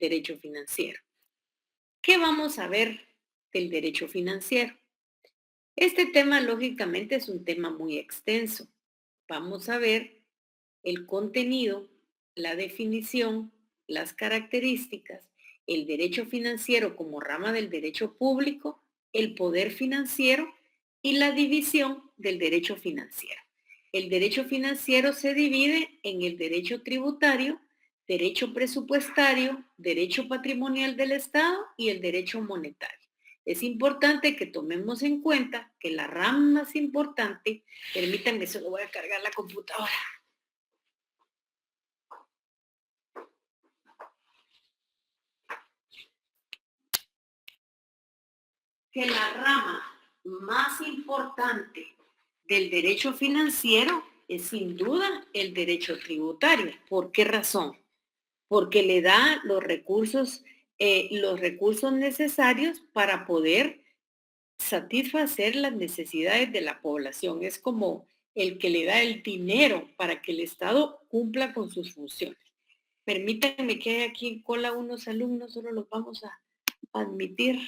derecho financiero. ¿Qué vamos a ver del derecho financiero? Este tema, lógicamente, es un tema muy extenso. Vamos a ver el contenido, la definición, las características, el derecho financiero como rama del derecho público, el poder financiero y la división del derecho financiero. El derecho financiero se divide en el derecho tributario, derecho presupuestario, derecho patrimonial del Estado y el derecho monetario. Es importante que tomemos en cuenta que la rama más importante, permítanme, solo voy a cargar la computadora. Que la rama más importante del derecho financiero es sin duda el derecho tributario. ¿Por qué razón? Porque le da los recursos necesarios para poder satisfacer las necesidades de la población. Es como el que le da el dinero para que el Estado cumpla con sus funciones. Permítanme que hay aquí en cola unos alumnos, solo los vamos a admitir.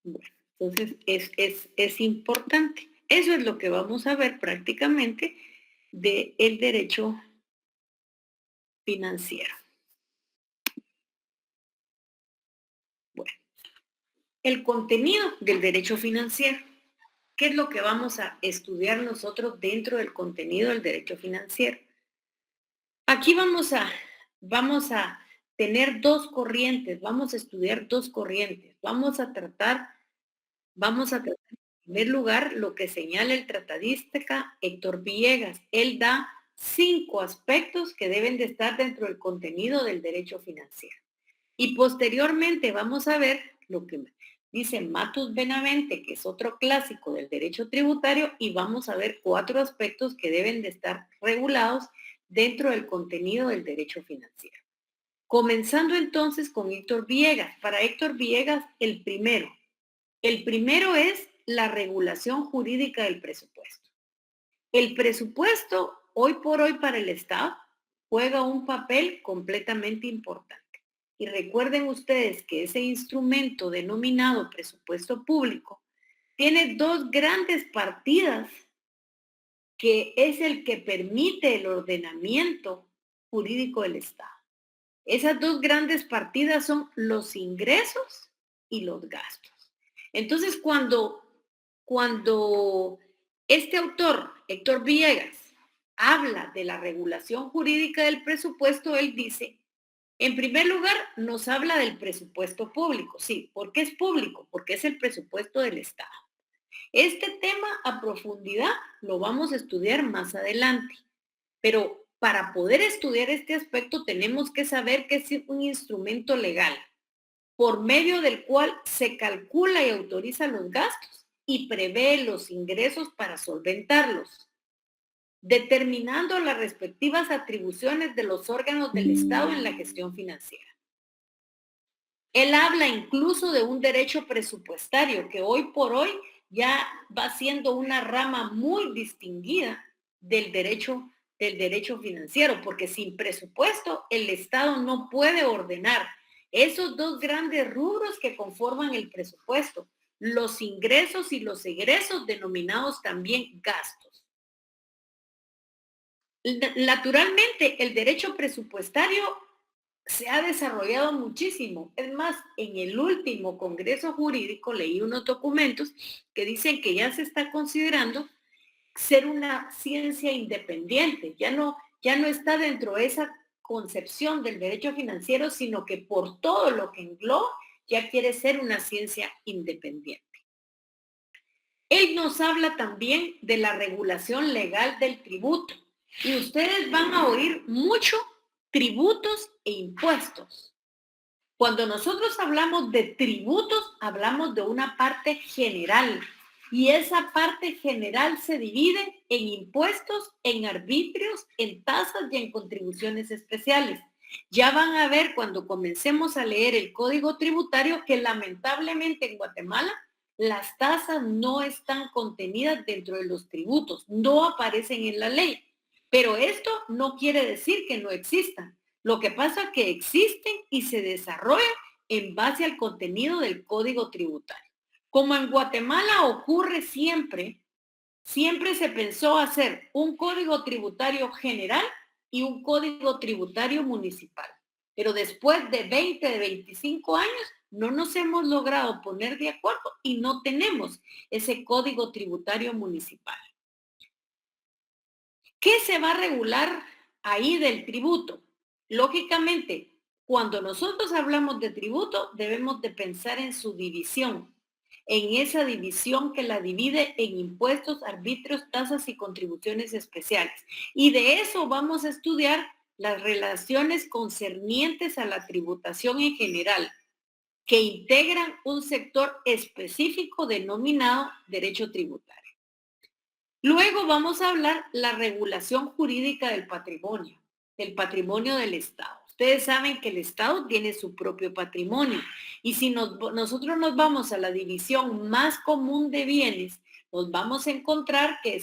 Bueno, entonces es importante. Eso es lo que vamos a ver prácticamente del derecho financiero. Bueno, el contenido del derecho financiero. ¿Qué es lo que vamos a estudiar nosotros dentro del contenido del derecho financiero? Aquí vamos a tener dos corrientes, vamos a estudiar dos corrientes. Vamos a tratar en primer lugar lo que señala el tratadista Héctor Villegas. Él da 5 aspectos que deben de estar dentro del contenido del derecho financiero. Y posteriormente vamos a ver lo que dice Matus Benavente, que es otro clásico del derecho tributario, y vamos a ver 4 aspectos que deben de estar regulados dentro del contenido del derecho financiero. Comenzando entonces con Héctor Villegas. Para Héctor Villegas, el primero es la regulación jurídica del presupuesto. El presupuesto, hoy por hoy para el Estado, juega un papel completamente importante. Y recuerden ustedes que ese instrumento denominado presupuesto público tiene dos grandes partidas que es el que permite el ordenamiento jurídico del Estado. Esas dos grandes partidas son los ingresos y los gastos. Entonces, cuando este autor, Héctor Villegas, habla de la regulación jurídica del presupuesto, él dice, en primer lugar, nos habla del presupuesto público. Sí, ¿por qué es público? Porque es el presupuesto del Estado. Este tema a profundidad lo vamos a estudiar más adelante, pero para poder estudiar este aspecto tenemos que saber que es un instrumento legal por medio del cual se calcula y autoriza los gastos y prevé los ingresos para solventarlos, determinando las respectivas atribuciones de los órganos del Estado en la gestión financiera. Él habla incluso de un derecho presupuestario que hoy por hoy ya va siendo una rama muy distinguida del derecho financiero, porque sin presupuesto el Estado no puede ordenar esos dos grandes rubros que conforman el presupuesto, los ingresos y los egresos denominados también gastos. Naturalmente, el derecho presupuestario se ha desarrollado muchísimo. Es más, en el último Congreso Jurídico leí unos documentos que dicen que ya se está considerando ser una ciencia independiente. Ya no está dentro de esa concepción del derecho financiero, sino que por todo lo que engloba, ya quiere ser una ciencia independiente. Él nos habla también de la regulación legal del tributo. Y ustedes van a oír mucho tributos e impuestos. Cuando nosotros hablamos de tributos, hablamos de una parte general. Y esa parte general se divide en impuestos, en arbitrios, en tasas y en contribuciones especiales. Ya van a ver cuando comencemos a leer el Código Tributario que lamentablemente en Guatemala Las tasas no están contenidas dentro de los tributos, no aparecen en la ley. Pero esto no quiere decir que no existan. Lo que pasa es que existen y se desarrollan en base al contenido del Código Tributario. Como en Guatemala ocurre siempre, siempre se pensó hacer un código tributario general y un código tributario municipal. Pero después de 20, de 25 años, no nos hemos logrado poner de acuerdo y no tenemos ese código tributario municipal. ¿Qué se va a regular ahí del tributo? Lógicamente, cuando nosotros hablamos de tributo, debemos de pensar en su división, en esa división que la divide en impuestos, arbitrios, tasas y contribuciones especiales. Y de eso vamos a estudiar las relaciones concernientes a la tributación en general, que integran un sector específico denominado derecho tributario. Luego vamos a hablar la regulación jurídica del patrimonio del Estado. Ustedes saben que el Estado tiene su propio patrimonio y si nosotros nos vamos a la división más común de bienes, nos vamos a encontrar que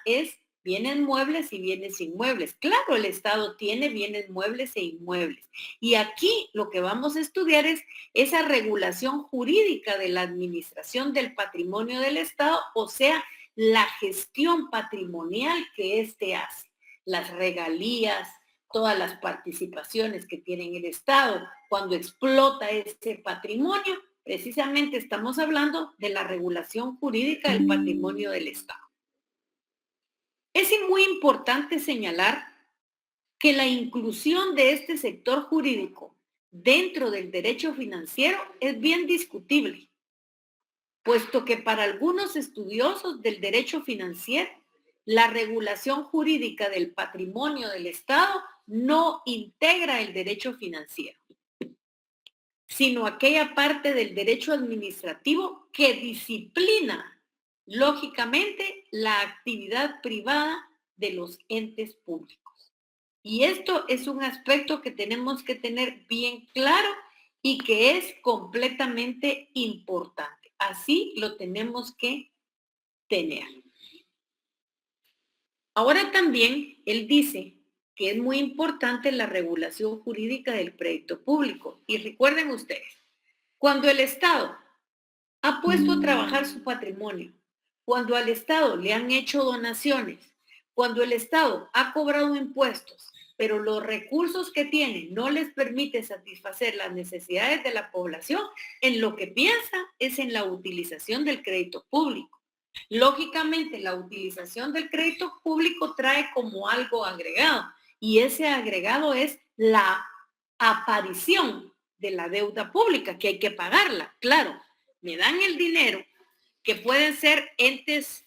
es bienes muebles y bienes inmuebles. Claro, el Estado tiene bienes muebles e inmuebles. Y aquí lo que vamos a estudiar es esa regulación jurídica de la administración del patrimonio del Estado, o sea, la gestión patrimonial que éste hace, las regalías, todas las participaciones que tiene el Estado cuando explota ese patrimonio. Precisamente estamos hablando de la regulación jurídica del patrimonio del Estado. Es muy importante señalar que la inclusión de este sector jurídico dentro del derecho financiero es bien discutible, puesto que para algunos estudiosos del derecho financiero, la regulación jurídica del patrimonio del Estado no integra el derecho financiero, sino aquella parte del derecho administrativo que disciplina, lógicamente, la actividad privada de los entes públicos. Y esto es un aspecto que tenemos que tener bien claro y que es completamente importante. Así lo tenemos que tener. Ahora también él dice que es muy importante la regulación jurídica del crédito público. Y recuerden ustedes, cuando el Estado ha puesto a trabajar su patrimonio, cuando al Estado le han hecho donaciones, cuando el Estado ha cobrado impuestos, pero los recursos que tiene no les permite satisfacer las necesidades de la población, en lo que piensa es en la utilización del crédito público. Lógicamente, la utilización del crédito público trae como algo agregado, y ese agregado es la aparición de la deuda pública, que hay que pagarla. Claro, me dan el dinero, que pueden ser entes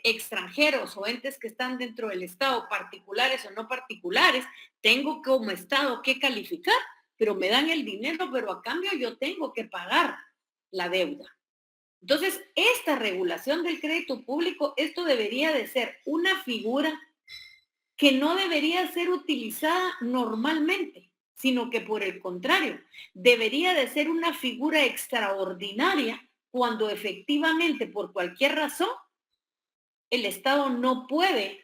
extranjeros o entes que están dentro del Estado, particulares o no particulares, tengo como Estado que calificar, pero me dan el dinero, pero a cambio yo tengo que pagar la deuda. Entonces, esta regulación del crédito público, esto debería de ser una figura que no debería ser utilizada normalmente, sino que por el contrario, debería de ser una figura extraordinaria cuando efectivamente, por cualquier razón, el Estado no puede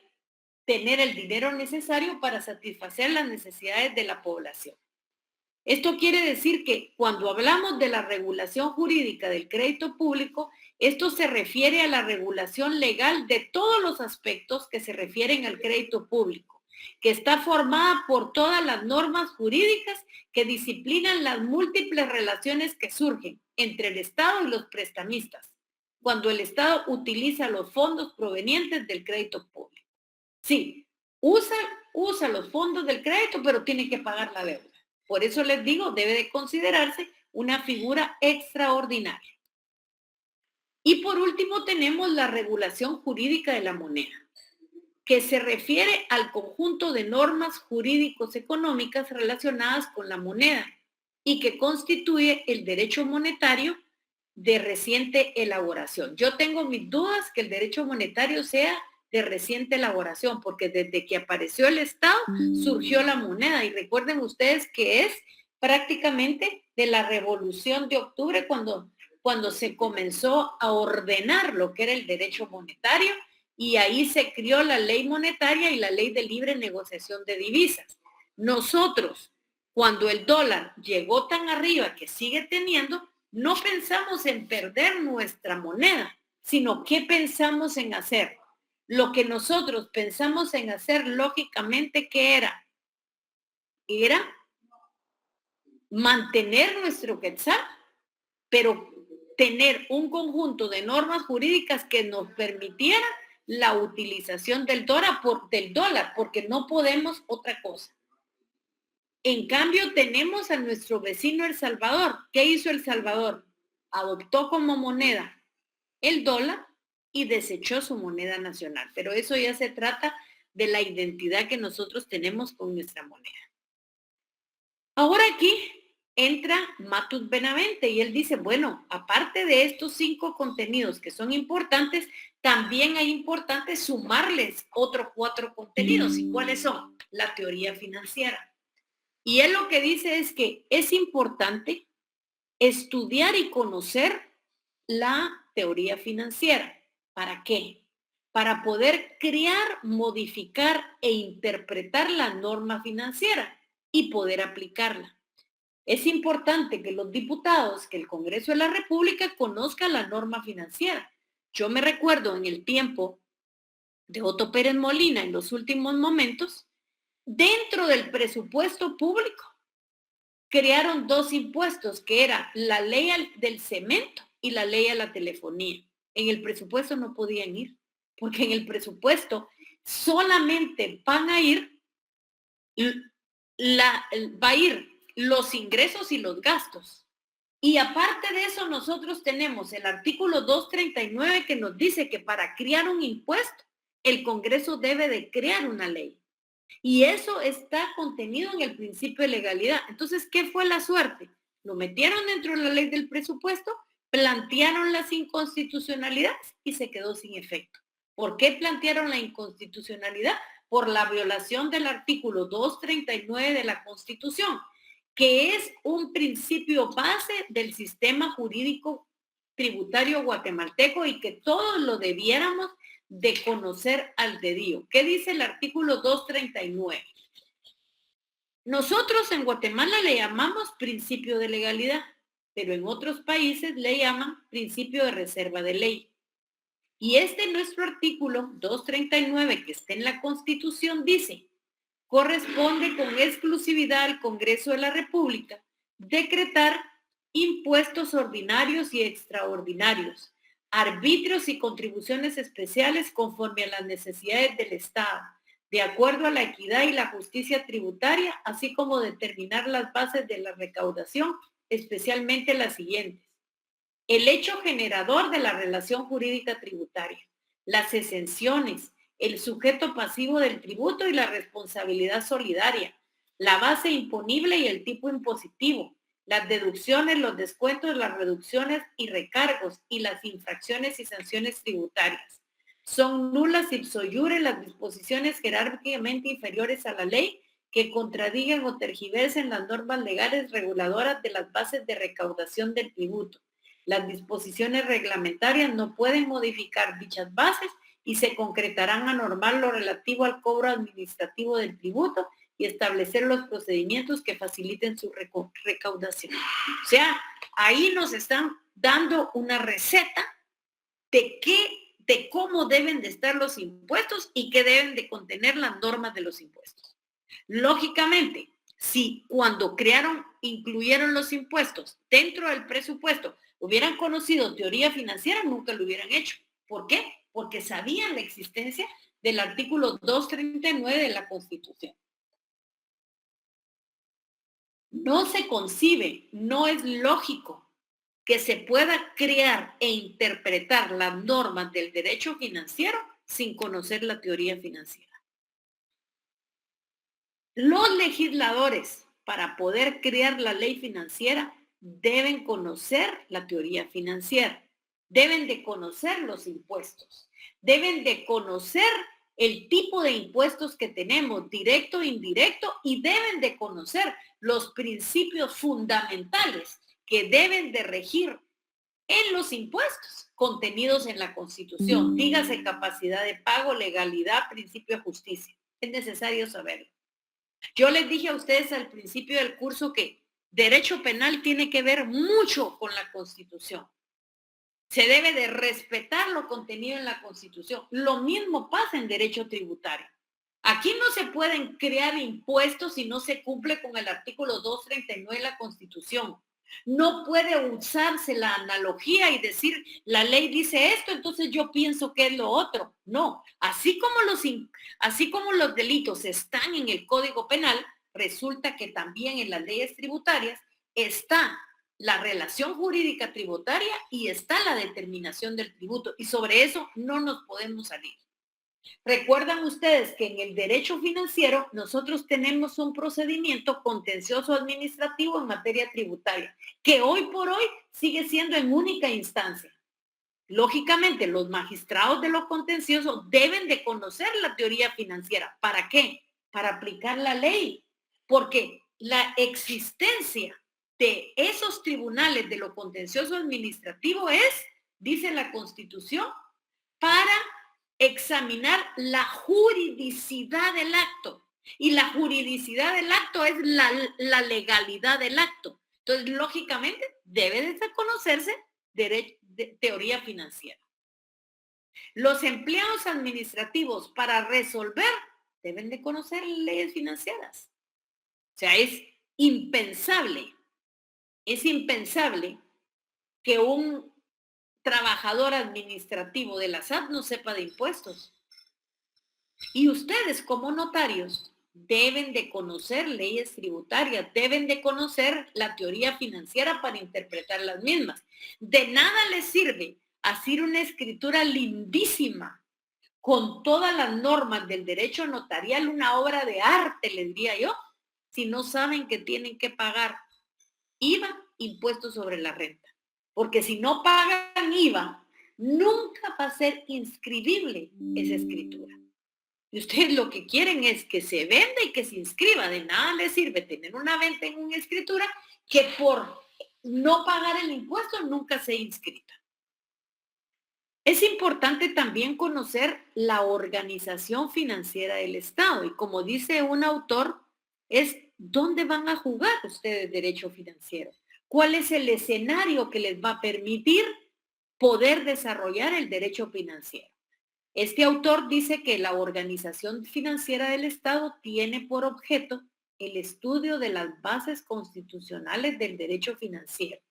tener el dinero necesario para satisfacer las necesidades de la población. Esto quiere decir que cuando hablamos de la regulación jurídica del crédito público, esto se refiere a la regulación legal de todos los aspectos que se refieren al crédito público, que está formada por todas las normas jurídicas que disciplinan las múltiples relaciones que surgen entre el Estado y los prestamistas, cuando el Estado utiliza los fondos provenientes del crédito público. Sí, usa los fondos del crédito, pero tiene que pagar la deuda. Por eso les digo, debe de considerarse una figura extraordinaria. Y por último tenemos la regulación jurídica de la moneda, que se refiere al conjunto de normas jurídicos económicas relacionadas con la moneda y que constituye el derecho monetario de reciente elaboración. Yo tengo mis dudas que el derecho monetario sea de reciente elaboración, porque desde que apareció el Estado surgió la moneda, y recuerden ustedes que es prácticamente de la Revolución de Octubre cuando cuando se comenzó a ordenar lo que era el derecho monetario y ahí se creó la ley monetaria y la ley de libre negociación de divisas. Nosotros, cuando el dólar llegó tan arriba que sigue teniendo, no pensamos en perder nuestra moneda, sino ¿qué pensamos en hacer? Lo que nosotros pensamos en hacer lógicamente, ¿qué era? Era mantener nuestro quetzal, pero tener un conjunto de normas jurídicas que nos permitiera la utilización del dólar, porque no podemos otra cosa. En cambio, tenemos a nuestro vecino El Salvador. ¿Qué hizo El Salvador? Adoptó como moneda el dólar y desechó su moneda nacional. Pero eso ya se trata de la identidad que nosotros tenemos con nuestra moneda. Ahora aquí entra Matus Benavente y él dice, bueno, aparte de estos 5 contenidos que son importantes, también hay importante sumarles otros 4 contenidos. ¿Y cuáles son? La teoría financiera. Y él lo que dice es que es importante estudiar y conocer la teoría financiera. ¿Para qué? Para poder crear, modificar e interpretar la norma financiera y poder aplicarla. Es importante que los diputados, que el Congreso de la República conozca la norma financiera. Yo me recuerdo en el tiempo de Otto Pérez Molina, en los últimos momentos, dentro del presupuesto público, crearon 2 impuestos, que era la ley del cemento y la ley a la telefonía. En el presupuesto no podían ir, porque en el presupuesto solamente van a ir, va a ir los ingresos y los gastos. Y aparte de eso, nosotros tenemos el artículo 239 que nos dice que para crear un impuesto, el Congreso debe de crear una ley. Y eso está contenido en el principio de legalidad. Entonces, ¿qué fue la suerte? Lo metieron dentro de la ley del presupuesto, plantearon las inconstitucionalidades y se quedó sin efecto. ¿Por qué plantearon la inconstitucionalidad? Por la violación del artículo 239 de la Constitución, que es un principio base del sistema jurídico tributario guatemalteco y que todos lo debiéramos de conocer al dedillo. ¿Qué dice el artículo 239? Nosotros en Guatemala le llamamos principio de legalidad, pero en otros países le llaman principio de reserva de ley. Y nuestro artículo 239 que está en la Constitución dice, corresponde con exclusividad al Congreso de la República decretar impuestos ordinarios y extraordinarios, arbitrios y contribuciones especiales conforme a las necesidades del Estado, de acuerdo a la equidad y la justicia tributaria, así como determinar las bases de la recaudación, especialmente las siguientes. El hecho generador de la relación jurídica tributaria, las exenciones, el sujeto pasivo del tributo y la responsabilidad solidaria, la base imponible y el tipo impositivo, las deducciones, los descuentos, las reducciones y recargos y las infracciones y sanciones tributarias. Son nulas ipso iure las disposiciones jerárquicamente inferiores a la ley que contradigan o tergiversen las normas legales reguladoras de las bases de recaudación del tributo. Las disposiciones reglamentarias no pueden modificar dichas bases y se concretarán a normar lo relativo al cobro administrativo del tributo y establecer los procedimientos que faciliten su recaudación. O sea, ahí nos están dando una receta de cómo deben de estar los impuestos y qué deben de contener las normas de los impuestos. Lógicamente, si cuando incluyeron los impuestos dentro del presupuesto, hubieran conocido teoría financiera, nunca lo hubieran hecho. ¿Por qué? Porque sabían la existencia del artículo 239 de la Constitución. No se concibe, no es lógico que se pueda crear e interpretar las normas del derecho financiero sin conocer la teoría financiera. Los legisladores, para poder crear la ley financiera, deben conocer la teoría financiera, deben de conocer los impuestos, deben de conocer el tipo de impuestos que tenemos, directo e indirecto, y deben de conocer los principios fundamentales que deben de regir en los impuestos contenidos en la Constitución. Dígase capacidad de pago, legalidad, principio de justicia. Es necesario saberlo. Yo les dije a ustedes al principio del curso que derecho penal tiene que ver mucho con la Constitución. Se debe de respetar lo contenido en la Constitución. Lo mismo pasa en derecho tributario. Aquí no se pueden crear impuestos si no se cumple con el artículo 239 de la Constitución. No puede usarse la analogía y decir, la ley dice esto, entonces yo pienso que es lo otro. No, así como los delitos están en el Código Penal, resulta que también en las leyes tributarias está la relación jurídica tributaria y está la determinación del tributo. Y sobre eso no nos podemos salir. Recuerdan ustedes que en el derecho financiero nosotros tenemos un procedimiento contencioso administrativo en materia tributaria, que hoy por hoy sigue siendo en única instancia. Lógicamente, los magistrados de lo contencioso deben de conocer la teoría financiera. ¿Para qué? Para aplicar la ley. Porque la existencia de esos tribunales de lo contencioso administrativo es, dice la Constitución, para examinar la juridicidad del acto. Y la juridicidad del acto es la legalidad del acto. Entonces, lógicamente, debe de conocerse teoría financiera. Los empleados administrativos para resolver deben de conocer leyes financieras. O sea, es impensable que un trabajador administrativo de la SAT no sepa de impuestos. Y ustedes como notarios deben de conocer leyes tributarias, deben de conocer la teoría financiera para interpretar las mismas. De nada les sirve hacer una escritura lindísima con todas las normas del derecho notarial, una obra de arte, les diría yo, si no saben que tienen que pagar IVA, impuestos sobre la renta. Porque si no pagan IVA, nunca va a ser inscribible esa escritura. Y ustedes lo que quieren es que se venda y que se inscriba. De nada les sirve tener una venta en una escritura que por no pagar el impuesto nunca sea inscrita. Es importante también conocer la organización financiera del Estado. Y como dice un autor, es dónde van a jugar ustedes derecho financiero. ¿Cuál es el escenario que les va a permitir poder desarrollar el derecho financiero? Este autor dice que la organización financiera del Estado tiene por objeto el estudio de las bases constitucionales del derecho financiero,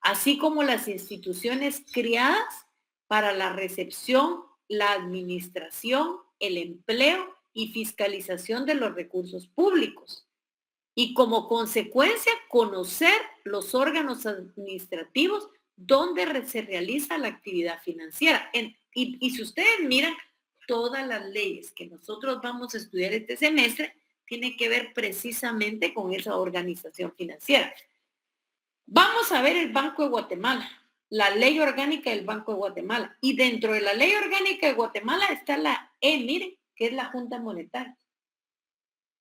así como las instituciones creadas para la recepción, la administración, el empleo y fiscalización de los recursos públicos. Y como consecuencia, conocer los órganos administrativos donde se realiza la actividad financiera. Y si ustedes miran, todas las leyes que nosotros vamos a estudiar este semestre tienen que ver precisamente con esa organización financiera. Vamos a ver el Banco de Guatemala, la ley orgánica del Banco de Guatemala. Y dentro de la ley orgánica de Guatemala está miren, que es la Junta Monetaria.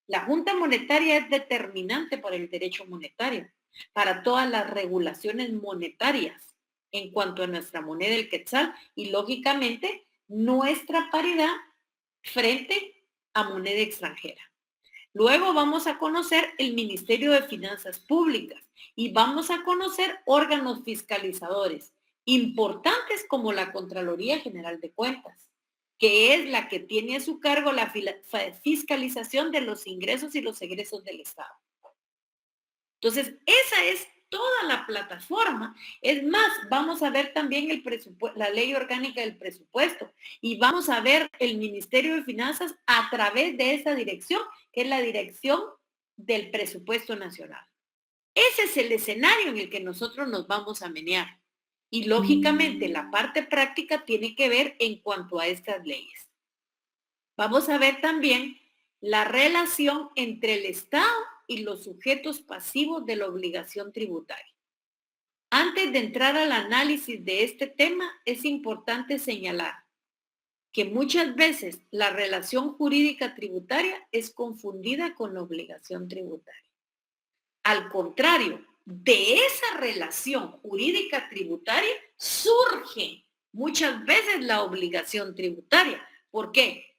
La Junta Monetaria es determinante para el derecho monetario, para todas las regulaciones monetarias en cuanto a nuestra moneda, el quetzal, y lógicamente nuestra paridad frente a moneda extranjera. Luego vamos a conocer el Ministerio de Finanzas Públicas y vamos a conocer órganos fiscalizadores importantes como la Contraloría General de Cuentas, que es la que tiene a su cargo la fiscalización de los ingresos y los egresos del Estado. Entonces, esa es toda la plataforma. Es más, vamos a ver también la ley orgánica del presupuesto y vamos a ver el Ministerio de Finanzas a través de esa dirección, que es la dirección del presupuesto nacional. Ese es el escenario en el que nosotros nos vamos a menear. Y lógicamente la parte práctica tiene que ver en cuanto a estas leyes. Vamos a ver también la relación entre el Estado y los sujetos pasivos de la obligación tributaria. Antes de entrar al análisis de este tema, es importante señalar que muchas veces la relación jurídica tributaria es confundida con la obligación tributaria. Al contrario, de esa relación jurídica tributaria surge muchas veces la obligación tributaria. ¿Por qué?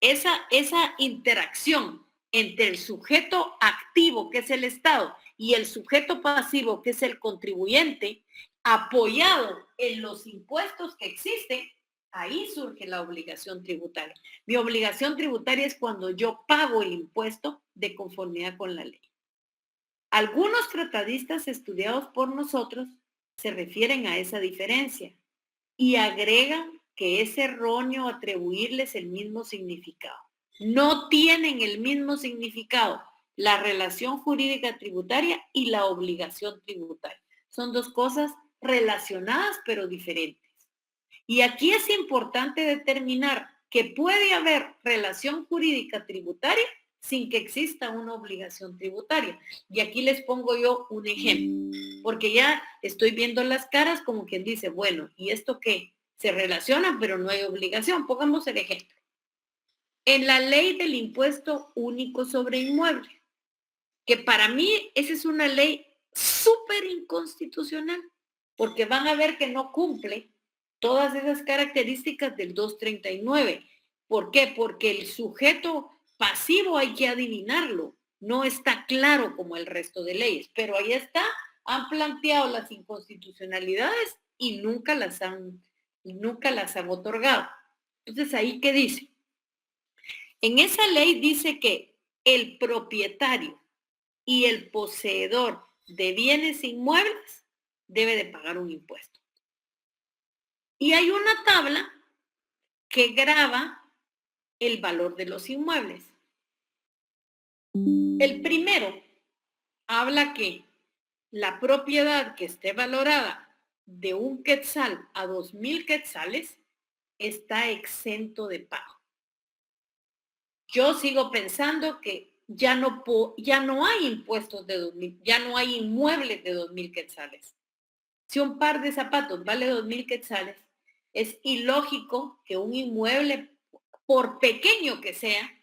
Esa interacción entre el sujeto activo, que es el Estado, y el sujeto pasivo, que es el contribuyente, apoyado en los impuestos que existen, ahí surge la obligación tributaria. Mi obligación tributaria es cuando yo pago el impuesto de conformidad con la ley. Algunos tratadistas estudiados por nosotros se refieren a esa diferencia y agregan que es erróneo atribuirles el mismo significado. No tienen el mismo significado la relación jurídica tributaria y la obligación tributaria. Son dos cosas relacionadas pero diferentes. Y aquí es importante determinar que puede haber relación jurídica tributaria sin que exista una obligación tributaria. Y aquí les pongo yo un ejemplo, porque ya estoy viendo las caras como quien dice, bueno, ¿y esto qué? Se relacionan, pero no hay obligación. Pongamos el ejemplo. En la ley del impuesto único sobre inmuebles, que para mí esa es una ley súper inconstitucional, porque van a ver que no cumple todas esas características del 239. ¿Por qué? Porque el sujeto pasivo hay que adivinarlo. No está claro como el resto de leyes, pero ahí está, han planteado las inconstitucionalidades y nunca las han otorgado. Entonces, ¿ahí qué dice? En esa ley dice que el propietario y el poseedor de bienes inmuebles debe de pagar un impuesto. Y hay una tabla que grava el valor de los inmuebles. El primero habla que la propiedad que esté valorada de 1 quetzal a 2,000 quetzales está exento de pago. Yo sigo pensando que ya no hay impuestos de 2,000, ya no hay inmuebles de 2,000 quetzales. Si un par de zapatos vale 2,000 quetzales, es ilógico que un inmueble, por pequeño que sea,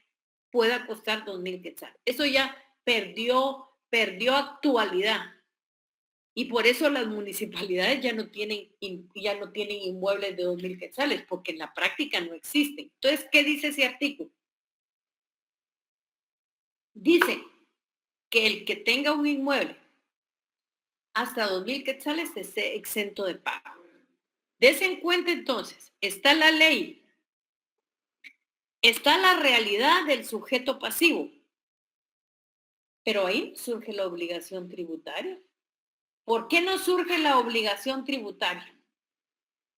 pueda costar 2,000 quetzales. Eso ya perdió actualidad. Y por eso las municipalidades ya no tienen inmuebles de 2,000 quetzales, porque en la práctica no existen. Entonces, ¿qué dice ese artículo? Dice que el que tenga un inmueble hasta 2,000 quetzales esté exento de pago. Dese en cuenta entonces, está la ley, está la realidad del sujeto pasivo, pero ahí surge la obligación tributaria. ¿Por qué no surge la obligación tributaria?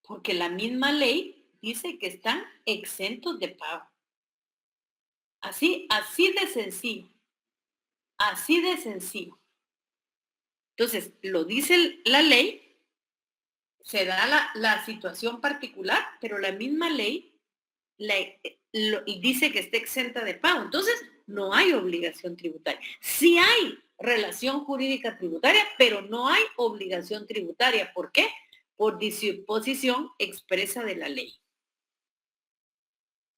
Porque la misma ley dice que están exentos de pago. Así de sencillo, así de sencillo. Entonces, lo dice la ley, se da la situación particular, pero la misma ley dice que está exenta de pago. Entonces, no hay obligación tributaria. Sí hay relación jurídica tributaria, pero no hay obligación tributaria. ¿Por qué? Por disposición expresa de la ley.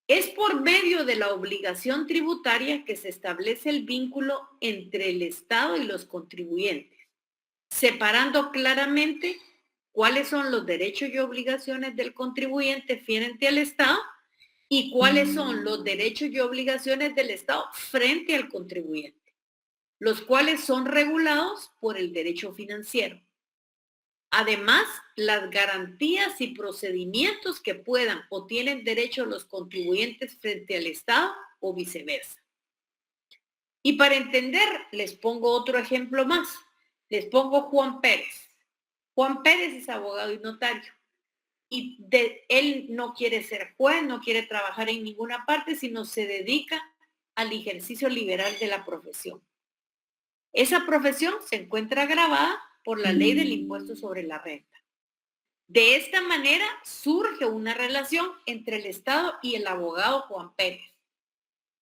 Es por medio de la obligación tributaria que se establece el vínculo entre el Estado y los contribuyentes, separando claramente cuáles son los derechos y obligaciones del contribuyente frente al Estado y cuáles son los derechos y obligaciones del Estado frente al contribuyente, los cuales son regulados por el derecho financiero. Además, las garantías y procedimientos que puedan o tienen derecho los contribuyentes frente al Estado o viceversa. Y para entender, les pongo otro ejemplo más. Les pongo Juan Pérez. Juan Pérez es abogado y notario. Y él no quiere ser juez, no quiere trabajar en ninguna parte, sino se dedica al ejercicio liberal de la profesión. Esa profesión se encuentra grabada por la ley del impuesto sobre la renta. De esta manera surge una relación entre el Estado y el abogado Juan Pérez.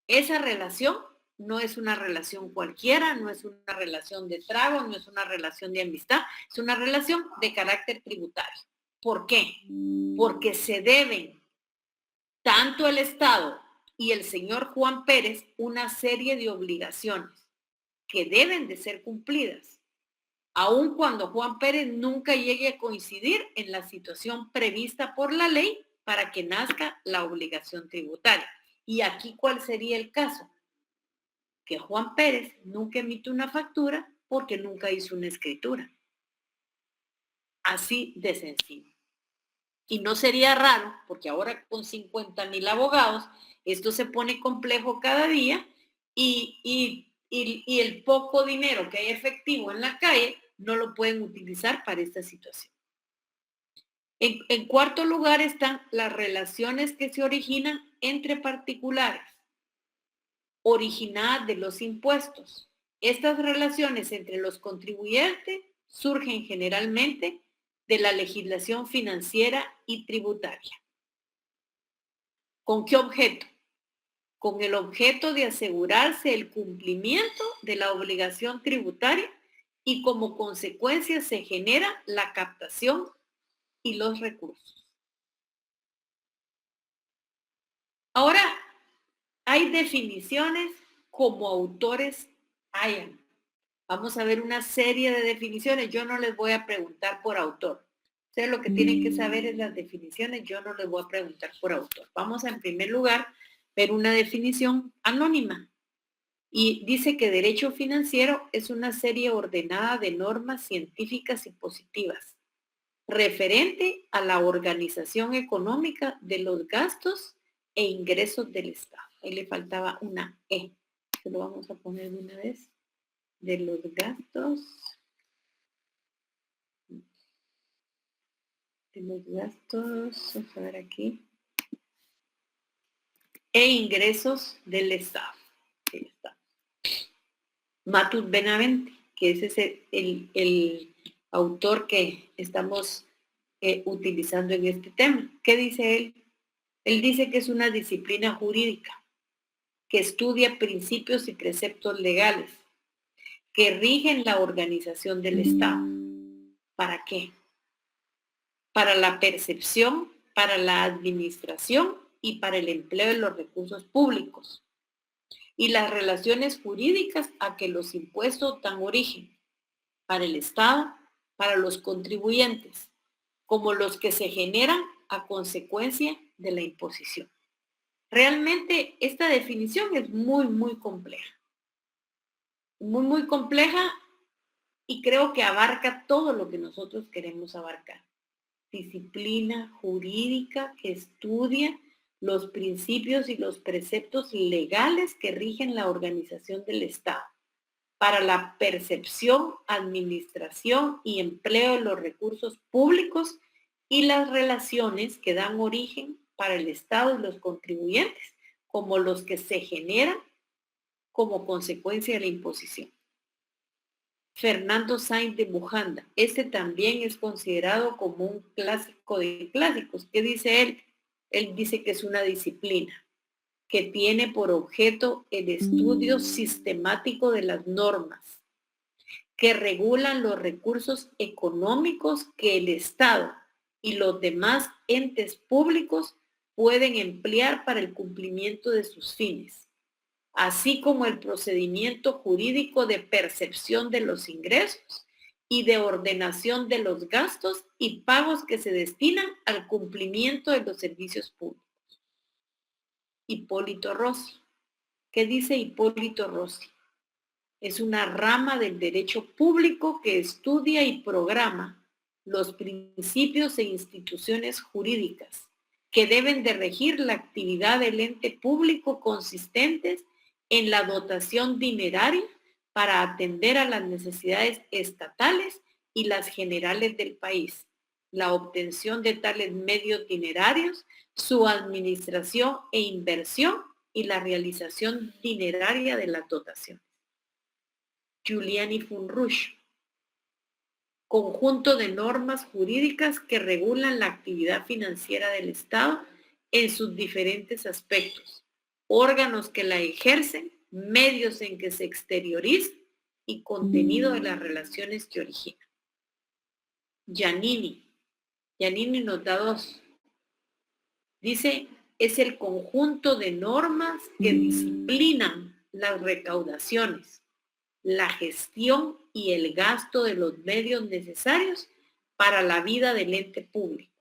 Esa relación no es una relación cualquiera, no es una relación de trago, no es una relación de amistad, es una relación de carácter tributario. ¿Por qué? Porque se deben tanto el Estado y el señor Juan Pérez una serie de obligaciones que deben de ser cumplidas. aun cuando Juan Pérez nunca llegue a coincidir en la situación prevista por la ley para que nazca la obligación tributaria. Y aquí, ¿cuál sería el caso? Que Juan Pérez nunca emite una factura porque nunca hizo una escritura. Así de sencillo. Y no sería raro, porque ahora con 50,000 abogados, esto se pone complejo cada día y el poco dinero que hay efectivo en la calle no lo pueden utilizar para esta situación. En cuarto lugar están las relaciones que se originan entre particulares, originadas de los impuestos. Estas relaciones entre los contribuyentes surgen generalmente de la legislación financiera y tributaria. ¿Con qué objeto? Con el objeto de asegurarse el cumplimiento de la obligación tributaria y como consecuencia se genera la captación y los recursos. Ahora, hay definiciones como autores hayan. Vamos a ver una serie de definiciones. Yo no les voy a preguntar por autor. Ustedes lo que tienen que saber es las definiciones. Yo no les voy a preguntar por autor. Vamos a, en primer lugar, ver una definición anónima. Y dice que derecho financiero es una serie ordenada de normas científicas y positivas, referente a la organización económica de los gastos e ingresos del Estado. Ahí le faltaba una E. Se lo vamos a poner de una vez. De los gastos. Vamos a ver aquí. E ingresos del Estado. Ahí está. Matut Benavente, que ese es el autor que estamos utilizando en este tema. ¿Qué dice él? Él dice que es una disciplina jurídica que estudia principios y preceptos legales que rigen la organización del Estado. ¿Para qué? Para la percepción, para la administración y para el empleo de los recursos públicos y las relaciones jurídicas a que los impuestos dan origen para el Estado, para los contribuyentes, como los que se generan a consecuencia de la imposición. Realmente esta definición es muy, muy compleja. Muy, muy compleja y creo que abarca todo lo que nosotros queremos abarcar. Disciplina jurídica que estudia los principios y los preceptos legales que rigen la organización del Estado para la percepción, administración y empleo de los recursos públicos y las relaciones que dan origen para el Estado y los contribuyentes, como los que se generan como consecuencia de la imposición. Fernando Sáenz de Bujanda, este también es considerado como un clásico de clásicos. ¿Qué dice él? Él dice que es una disciplina que tiene por objeto el estudio sistemático de las normas que regulan los recursos económicos que el Estado y los demás entes públicos pueden emplear para el cumplimiento de sus fines, así como el procedimiento jurídico de percepción de los ingresos y de ordenación de los gastos y pagos que se destinan al cumplimiento de los servicios públicos. Hipólito Rossi. ¿Qué dice Hipólito Rossi? Es una rama del derecho público que estudia y programa los principios e instituciones jurídicas que deben de regir la actividad del ente público consistentes en la dotación dineraria para atender a las necesidades estatales y las generales del país, la obtención de tales medios dinerarios, su administración e inversión y la realización dineraria de la dotación. Giuliani Funrush. Conjunto de normas jurídicas que regulan la actividad financiera del Estado en sus diferentes aspectos, órganos que la ejercen, medios en que se exterioriza y contenido de las relaciones que originan. Giannini nos da dos. Dice, es el conjunto de normas que disciplinan las recaudaciones, la gestión y el gasto de los medios necesarios para la vida del ente público.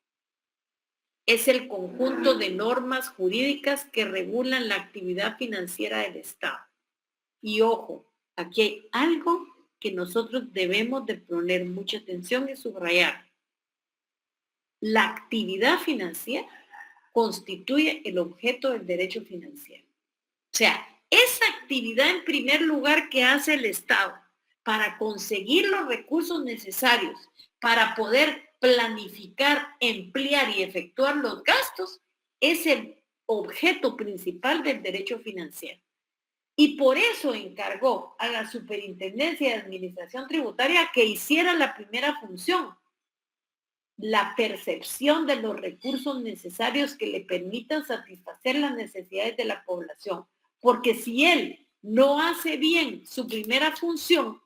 Es el conjunto de normas jurídicas que regulan la actividad financiera del Estado. Y ojo, aquí hay algo que nosotros debemos de poner mucha atención y subrayar. La actividad financiera constituye el objeto del derecho financiero. O sea, esa actividad en primer lugar que hace el Estado para conseguir los recursos necesarios para poder planificar, emplear y efectuar los gastos es el objeto principal del derecho financiero. Y por eso encargó a la Superintendencia de Administración Tributaria que hiciera la primera función, la percepción de los recursos necesarios que le permitan satisfacer las necesidades de la población. Porque si él no hace bien su primera función,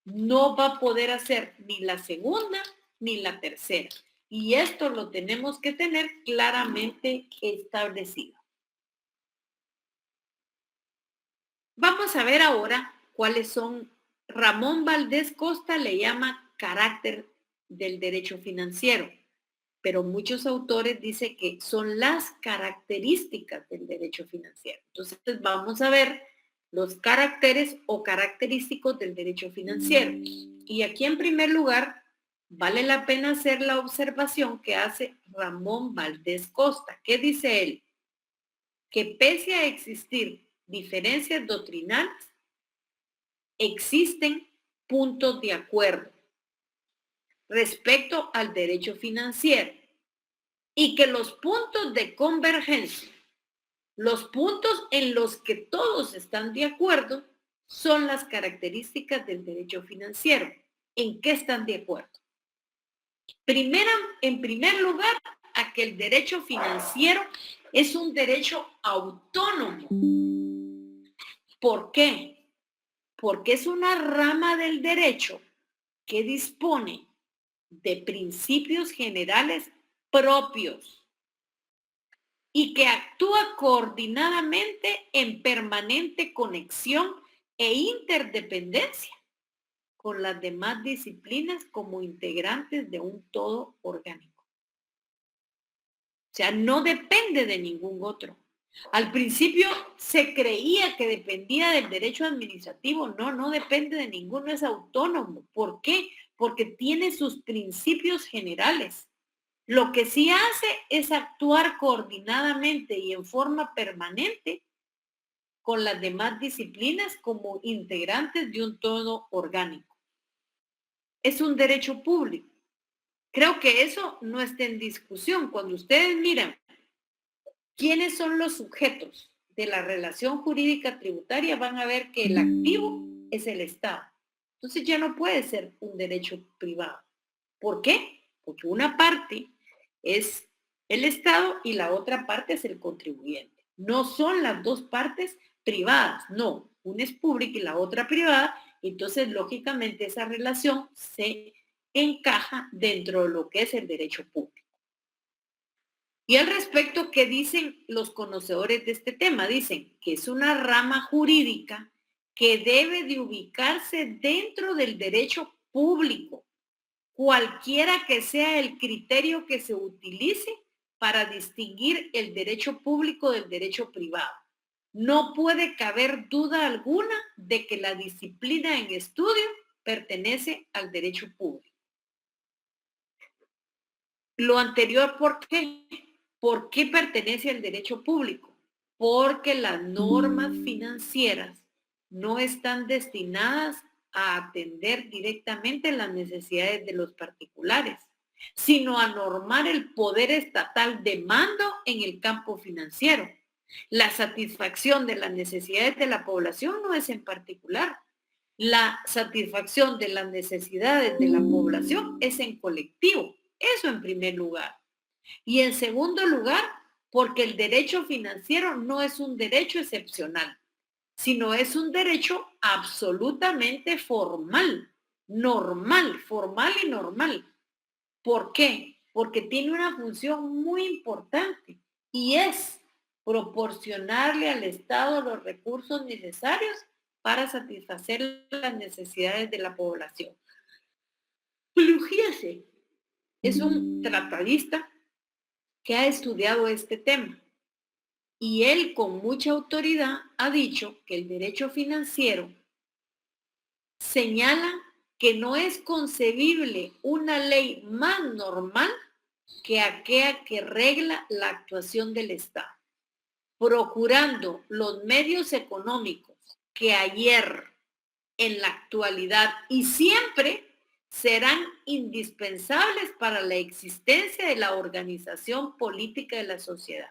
no va a poder hacer ni la segunda ni la tercera. Y esto lo tenemos que tener claramente establecido. Vamos a ver ahora cuáles son. Ramón Valdés Costa le llama carácter del derecho financiero, pero muchos autores dicen que son las características del derecho financiero. Entonces vamos a ver los caracteres o característicos del derecho financiero. Y aquí en primer lugar, vale la pena hacer la observación que hace Ramón Valdés Costa. ¿Qué dice él? Que pese a existir diferencias doctrinales, existen puntos de acuerdo respecto al derecho financiero y que los puntos de convergencia, los puntos en los que todos están de acuerdo, son las características del derecho financiero. ¿En qué están de acuerdo? En primer lugar, a que el derecho financiero es un derecho autónomo. ¿Por qué? Porque es una rama del derecho que dispone de principios generales propios y que actúa coordinadamente en permanente conexión e interdependencia con las demás disciplinas como integrantes de un todo orgánico. O sea, no depende de ningún otro. Al principio se creía que dependía del derecho administrativo. No depende de ninguno, es autónomo. ¿Por qué? Porque tiene sus principios generales. Lo que sí hace es actuar coordinadamente y en forma permanente con las demás disciplinas como integrantes de un todo orgánico. Es un derecho público. Creo que eso no está en discusión. Cuando ustedes miran quiénes son los sujetos de la relación jurídica tributaria, van a ver que el activo es el Estado. Entonces ya no puede ser un derecho privado. ¿Por qué? Porque una parte es el Estado y la otra parte es el contribuyente. No son las dos partes privadas, no. Una es pública y la otra privada. Entonces, lógicamente, esa relación se encaja dentro de lo que es el derecho público. Y al respecto, ¿qué dicen los conocedores de este tema? Dicen que es una rama jurídica que debe de ubicarse dentro del derecho público, cualquiera que sea el criterio que se utilice para distinguir el derecho público del derecho privado. No puede caber duda alguna de que la disciplina en estudio pertenece al derecho público. Lo anterior, ¿por qué? ¿Por qué pertenece al derecho público? Porque las normas financieras no están destinadas a atender directamente las necesidades de los particulares, sino a normar el poder estatal de mando en el campo financiero. La satisfacción de las necesidades de la población no es en particular. La satisfacción de las necesidades de la población es en colectivo. Eso en primer lugar. Y en segundo lugar, porque el derecho financiero no es un derecho excepcional, sino es un derecho absolutamente formal, normal, formal y normal. ¿Por qué? Porque tiene una función muy importante y es proporcionarle al Estado los recursos necesarios para satisfacer las necesidades de la población. Plugiese es un tratadista que ha estudiado este tema y él con mucha autoridad ha dicho que el derecho financiero señala que no es concebible una ley más normal que aquella que regla la actuación del Estado, procurando los medios económicos que ayer, en la actualidad y siempre serán indispensables para la existencia de la organización política de la sociedad.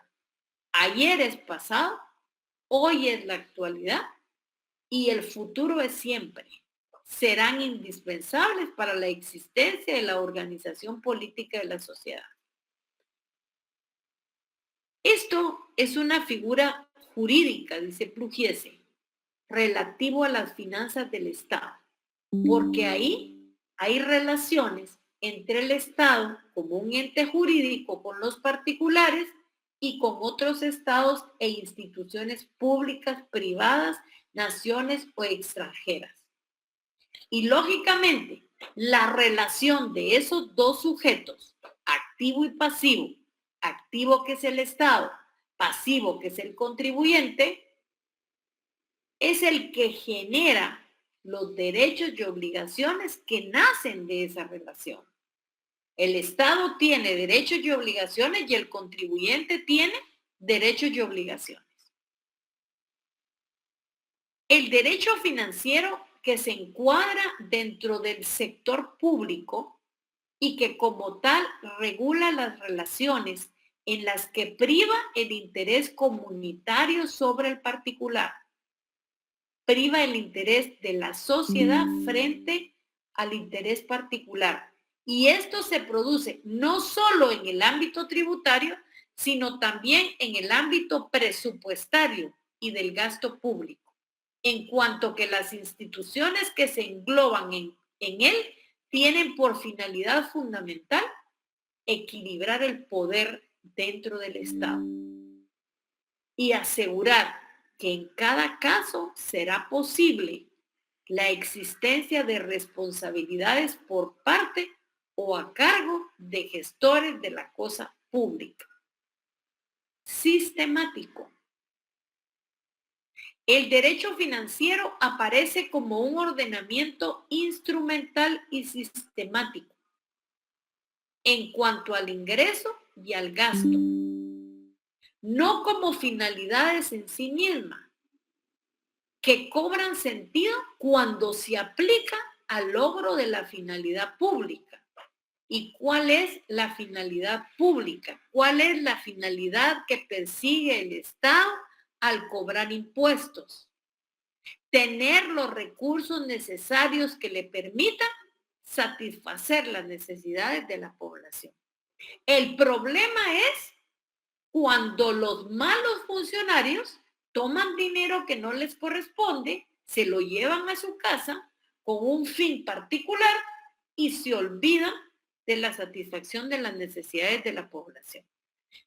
Ayer es pasado, hoy es la actualidad y el futuro es siempre. Serán indispensables para la existencia de la organización política de la sociedad. Esto es una figura jurídica, dice Plugiese, relativo a las finanzas del Estado, porque ahí hay relaciones entre el Estado como un ente jurídico con los particulares y con otros estados e instituciones públicas, privadas, naciones o extranjeras. Y lógicamente, la relación de esos dos sujetos, activo y pasivo, activo que es el Estado, pasivo que es el contribuyente, es el que genera los derechos y obligaciones que nacen de esa relación. El Estado tiene derechos y obligaciones y el contribuyente tiene derechos y obligaciones. El derecho financiero que se encuadra dentro del sector público y que como tal regula las relaciones en las que priva el interés comunitario sobre el particular, priva el interés de la sociedad frente al interés particular. Y esto se produce no solo en el ámbito tributario, sino también en el ámbito presupuestario y del gasto público, en cuanto que las instituciones que se engloban en él tienen por finalidad fundamental equilibrar el poder dentro del Estado y asegurar que en cada caso será posible la existencia de responsabilidades por parte o a cargo de gestores de la cosa pública. Sistemático. El derecho financiero aparece como un ordenamiento instrumental y sistemático en cuanto al ingreso y al gasto, no como finalidades en sí mismas, que cobran sentido cuando se aplica al logro de la finalidad pública. ¿Y cuál es la finalidad pública? ¿Cuál es la finalidad que persigue el Estado al cobrar impuestos? Tener los recursos necesarios que le permitan satisfacer las necesidades de la población. El problema es cuando los malos funcionarios toman dinero que no les corresponde, se lo llevan a su casa con un fin particular y se olvidan de la satisfacción de las necesidades de la población.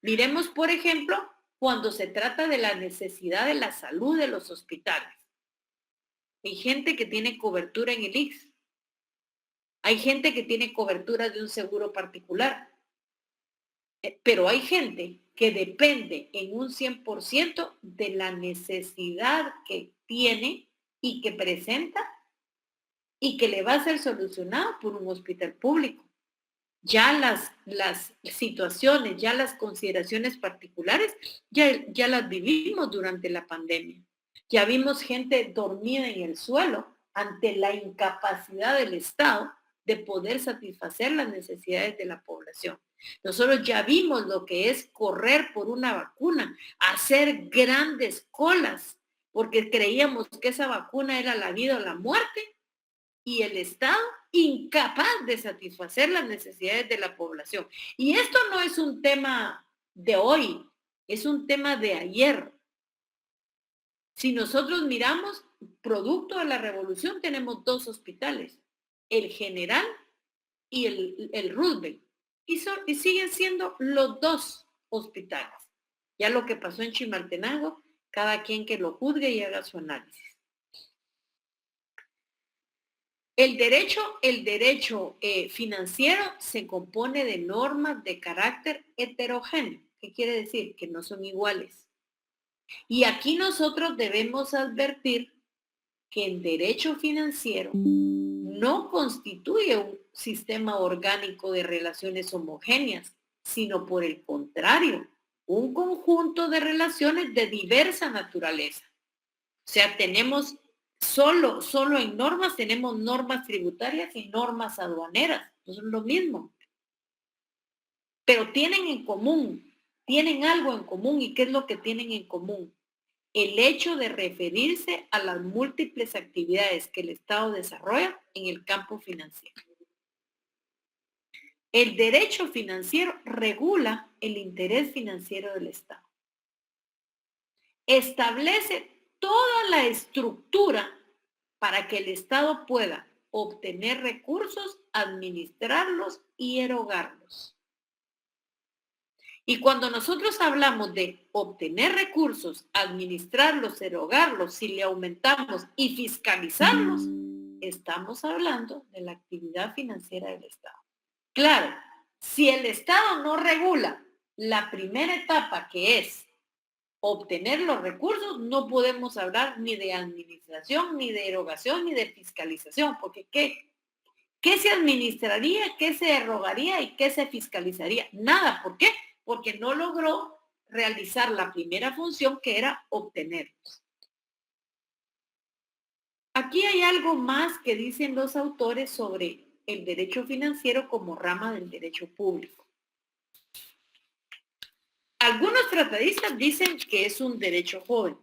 Miremos, por ejemplo, cuando se trata de la necesidad de la salud de los hospitales. Hay gente que tiene cobertura en el IX. Hay gente que tiene cobertura de un seguro particular. Pero hay gente que depende en un 100% de la necesidad que tiene y que presenta y que le va a ser solucionado por un hospital público. Ya las situaciones, ya las consideraciones particulares, ya las vivimos durante la pandemia. Ya vimos gente dormida en el suelo ante la incapacidad del Estado de poder satisfacer las necesidades de la población. Nosotros ya vimos lo que es correr por una vacuna, hacer grandes colas, porque creíamos que esa vacuna era la vida o la muerte, y el Estado incapaz de satisfacer las necesidades de la población. Y esto no es un tema de hoy, es un tema de ayer. Si nosotros miramos, producto de la revolución, tenemos dos hospitales, el General y el Roosevelt. Y siguen siendo los dos hospitales. Ya lo que pasó en Chimaltenango, cada quien que lo juzgue y haga su análisis. El derecho financiero se compone de normas de carácter heterogéneo. ¿Qué quiere decir? Que no son iguales. Y aquí nosotros debemos advertir que el derecho financiero no constituye un sistema orgánico de relaciones homogéneas, sino por el contrario, un conjunto de relaciones de diversa naturaleza. O sea, tenemos solo en normas, tenemos normas tributarias y normas aduaneras, no son lo mismo. Pero tienen en común, tienen algo en común. ¿Y qué es lo que tienen en común? El hecho de referirse a las múltiples actividades que el Estado desarrolla en el campo financiero. El derecho financiero regula el interés financiero del Estado. Establece toda la estructura para que el Estado pueda obtener recursos, administrarlos y erogarlos. Y cuando nosotros hablamos de obtener recursos, administrarlos, erogarlos, si le aumentamos y fiscalizarlos, estamos hablando de la actividad financiera del Estado. Claro, si el Estado no regula la primera etapa, que es obtener los recursos, no podemos hablar ni de administración, ni de erogación, ni de fiscalización, porque ¿qué se administraría, qué se erogaría y qué se fiscalizaría? Nada. ¿Por qué? Porque no logró realizar la primera función, que era obtenerlos. Aquí hay algo más que dicen los autores sobre el derecho financiero como rama del derecho público. Algunos tratadistas dicen que es un derecho joven.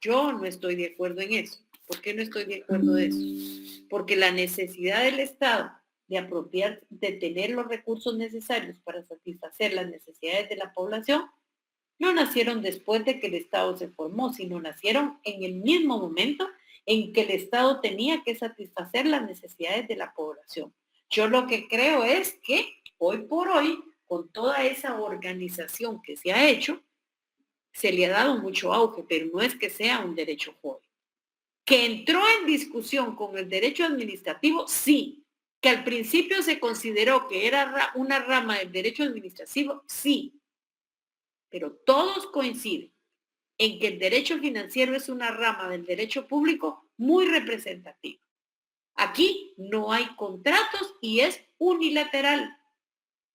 Yo no estoy de acuerdo en eso. ¿Por qué no estoy de acuerdo de eso? Porque la necesidad del Estado de tener los recursos necesarios para satisfacer las necesidades de la población, no nacieron después de que el Estado se formó, sino nacieron en el mismo momento en que el Estado tenía que satisfacer las necesidades de la población. Yo lo que creo es que hoy por hoy, con toda esa organización que se ha hecho, se le ha dado mucho auge, pero no es que sea un derecho joven. Que entró en discusión con el derecho administrativo, sí. Que al principio se consideró que era una rama del derecho administrativo, sí. Pero todos coinciden en que el derecho financiero es una rama del derecho público muy representativa. Aquí no hay contratos y es unilateral.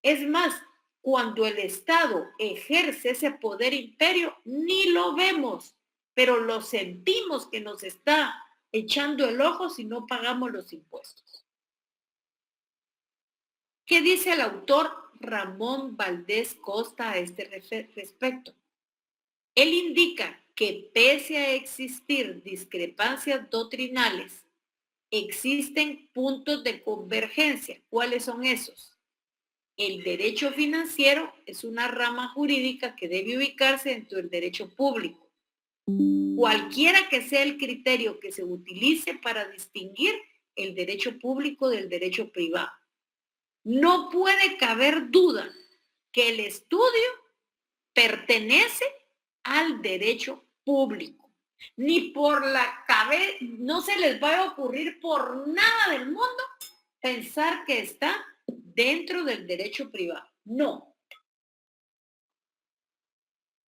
Es más, cuando el Estado ejerce ese poder imperio, ni lo vemos, pero lo sentimos que nos está echando el ojo si no pagamos los impuestos. ¿Qué dice el autor Ramón Valdés Costa a este respecto? Él indica que pese a existir discrepancias doctrinales, existen puntos de convergencia. ¿Cuáles son esos? El derecho financiero es una rama jurídica que debe ubicarse dentro del derecho público. Cualquiera que sea el criterio que se utilice para distinguir el derecho público del derecho privado. No puede caber duda que el estudio pertenece al derecho público. Ni por la cabeza, no se les va a ocurrir por nada del mundo pensar que está dentro del derecho privado. No.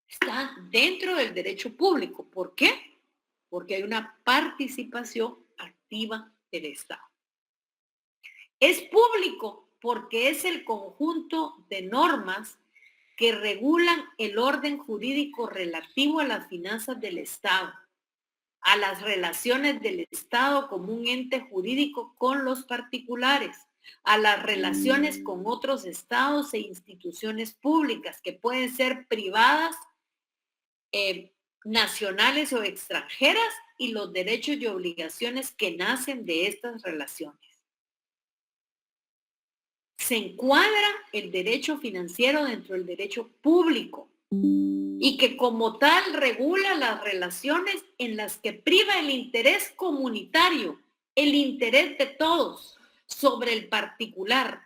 Está dentro del derecho público. ¿Por qué? Porque hay una participación activa del Estado. Es público porque es el conjunto de normas que regulan el orden jurídico relativo a las finanzas del Estado, a las relaciones del Estado como un ente jurídico con los particulares, a las relaciones con otros estados e instituciones públicas que pueden ser privadas, nacionales o extranjeras, y los derechos y obligaciones que nacen de estas relaciones. Se encuadra el derecho financiero dentro del derecho público y que como tal regula las relaciones en las que priva el interés comunitario, el interés de todos sobre el particular.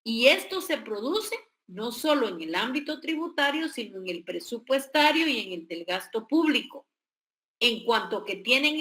Y esto se produce no solo en el ámbito tributario, sino en el presupuestario y en el del gasto público, en cuanto que tienen